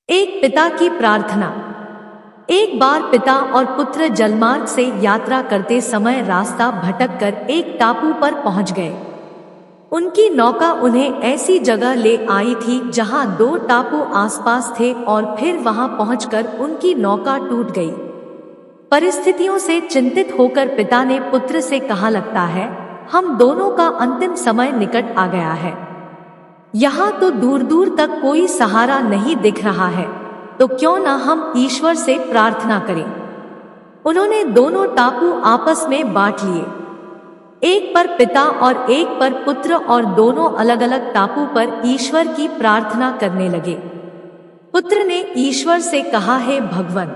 एक पिता की प्रार्थना। एक बार पिता और पुत्र जलमार्ग से यात्रा करते समय रास्ता भटककर एक टापू पर पहुंच गए। उनकी नौका उन्हें ऐसी जगह ले आई थी जहां दो टापू आसपास थे और फिर वहां पहुंचकर उनकी नौका टूट गई। परिस्थितियों से चिंतित होकर पिता ने पुत्र से कहा, लगता है हम दोनों का अंतिम समय निकट आ गया है। यहाँ तो दूर दूर तक कोई सहारा नहीं दिख रहा है, तो क्यों ना हम ईश्वर से प्रार्थना करें। उन्होंने दोनों टापू आपस में बांट लिए, एक पर पिता और एक पर पुत्र, और दोनों अलग अलग टापू पर ईश्वर की प्रार्थना करने लगे। पुत्र ने ईश्वर से कहा, हे भगवान,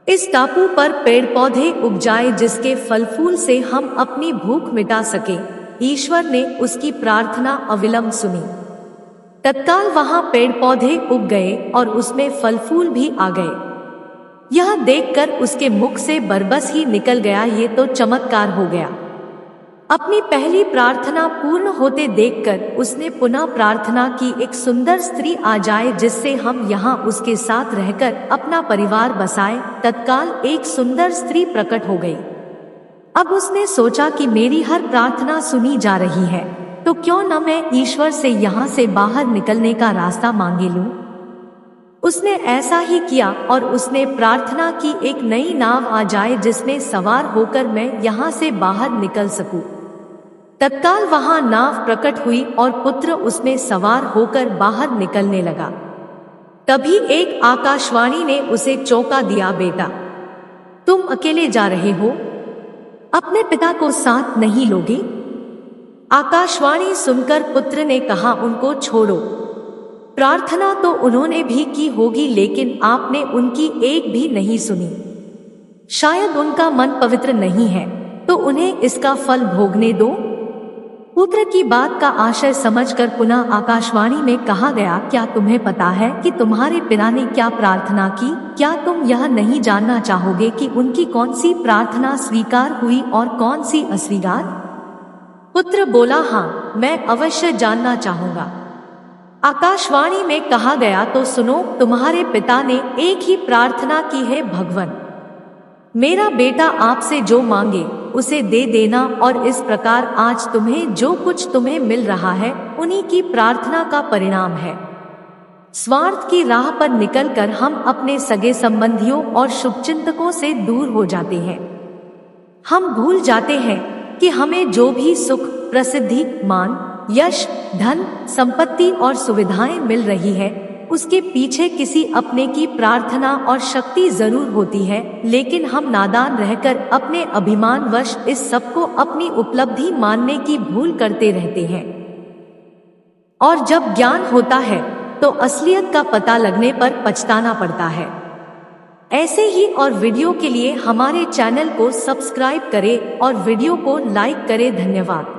इस टापू पर पेड़ पौधे उग जाए जिसके फल फूल से हम अपनी भूख मिटा सकें। ईश्वर ने उसकी प्रार्थना अविलंब सुनी। तत्काल वहां पेड़ पौधे उग गए और उसमें फल फूल भी आ गए। यह देखकर उसके मुख से बरबस ही निकल गया, ये तो चमत्कार हो गया। अपनी पहली प्रार्थना पूर्ण होते देखकर उसने पुनः प्रार्थना की, एक सुंदर स्त्री आ जाए जिससे हम यहाँ उसके साथ रहकर अपना परिवार बसाएं। तत्काल एक सुंदर स्त्री प्रकट हो गई। अब उसने सोचा कि मेरी हर प्रार्थना सुनी जा रही है, तो क्यों न मैं ईश्वर से यहाँ से बाहर निकलने का रास्ता मांगे लूं। उसने ऐसा ही किया और उसने प्रार्थना की, एक नई नाव आ जाए जिसमें सवार होकर मैं यहाँ से बाहर निकल सकूं। तत्काल वहां नाव प्रकट हुई और पुत्र उसमें सवार होकर बाहर निकलने लगा। तभी एक आकाशवाणी ने उसे चौंका दिया, बेटा तुम अकेले जा रहे हो, अपने पिता को साथ नहीं लोगे। आकाशवाणी सुनकर पुत्र ने कहा, उनको छोड़ो। प्रार्थना तो उन्होंने भी की होगी, लेकिन आपने उनकी एक भी नहीं सुनी। शायद उनका मन पवित्र नहीं है, तो उन्हें इसका फल भोगने दो। पुत्र की बात का आशय समझकर पुनः आकाशवाणी में कहा गया, क्या तुम्हें पता है कि तुम्हारे पिता ने क्या प्रार्थना की? क्या तुम यह नहीं जानना चाहोगे कि उनकी कौन सी प्रार्थना स्वीकार हुई और कौन सी अस्वीकार? पुत्र बोला, हाँ, मैं अवश्य जानना चाहूंगा। आकाशवाणी में कहा गया, तो सुनो, तुम्हारे पिता ने एक ही प्रार्थना की है, भगवान मेरा बेटा आपसे जो मांगे उसे दे देना, और इस प्रकार आज तुम्हें जो कुछ तुम्हें मिल रहा है उन्हीं की प्रार्थना का परिणाम है। स्वार्थ की राह पर निकलकर हम अपने सगे संबंधियों और शुभचिंतकों से दूर हो जाते हैं। हम भूल जाते हैं कि हमें जो भी सुख, प्रसिद्धि, मान, यश, धन, संपत्ति और सुविधाएं मिल रही है, उसके पीछे किसी अपने की प्रार्थना और शक्ति जरूर होती है, लेकिन हम नादान रहकर अपने अभिमानवश इस सब को अपनी उपलब्धि मानने की भूल करते रहते हैं। और जब ज्ञान होता है तो असलियत का पता लगने पर पछताना पड़ता है। ऐसे ही और वीडियो के लिए हमारे चैनल को सब्सक्राइब करें और वीडियो को लाइक करें। धन्यवाद।